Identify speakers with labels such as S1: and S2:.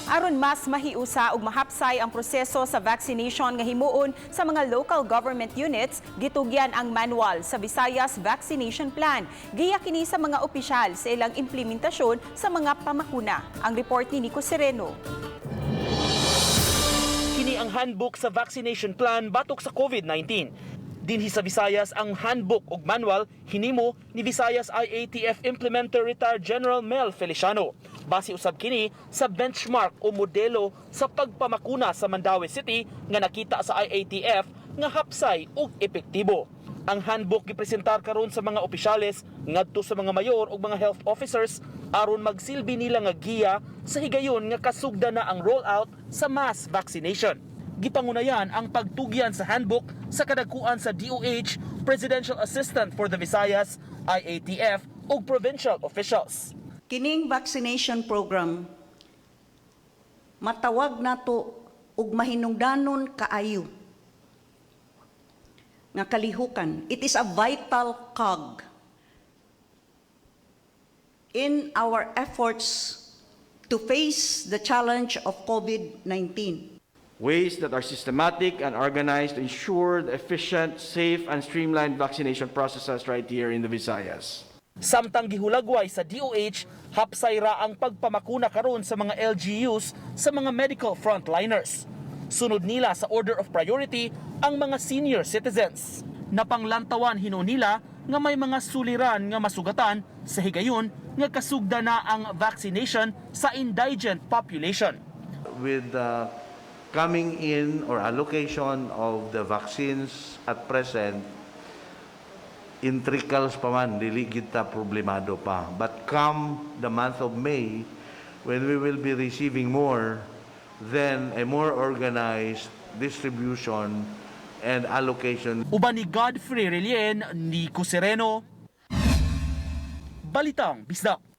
S1: Aron mas mahiusa ug mahapsay ang proseso sa vaccination nga himuon sa mga local government units, gitugyan ang manual sa Visayas Vaccination Plan. Giya kini sa mga opisyal sa ilang implementasyon sa mga pamakuna. Ang report ni Nico Sereno.
S2: Kini ang handbook sa vaccination plan batok sa COVID-19. Dinhi sa Visayas ang handbook ug manual hinimo ni Visayas IATF Implementer Retired General Mel Feliciano. Base usab kini sa benchmark o modelo sa pagpamakuna sa Mandaue City nga nakita sa IATF nga hapsay ug epektibo. Ang handbook gipresentar karon sa mga opisyales ngadto sa mga mayor ug mga health officers aron magsilbi nila nga giya sa higayon nga kasugda na ang rollout sa mass vaccination. Gipangunayan ang pagtugyan sa handbook sa kadakuan sa DOH, Presidential Assistant for the Visayas, IATF ug provincial officials.
S3: Kining vaccination program matawag nato ug mahinungdanon kaayo nga kalihukan. It is a vital cog in our efforts to face the challenge of COVID-19.
S4: Ways that are systematic and organized to ensure the efficient, safe, and streamlined vaccination processes right here in the Visayas.
S2: Samtang gihulagway sa DOH, hapsay ra ang pagpamakuna karon sa mga LGUs sa mga medical frontliners. Sunod nila sa order of priority ang mga senior citizens. Napanglantawan hinuon nila nga may mga suliran nga masugatan sa higayon nga kasugda na ang vaccination sa indigent population.
S5: With the coming in or allocation of the vaccines at present, in trickles pa man, dili kita problemado pa. But come the month of May, when we will be receiving more, then a more organized distribution and allocation.
S2: Uban ni Godfrey Relien, Nico Sereno, Balitang Bisdak.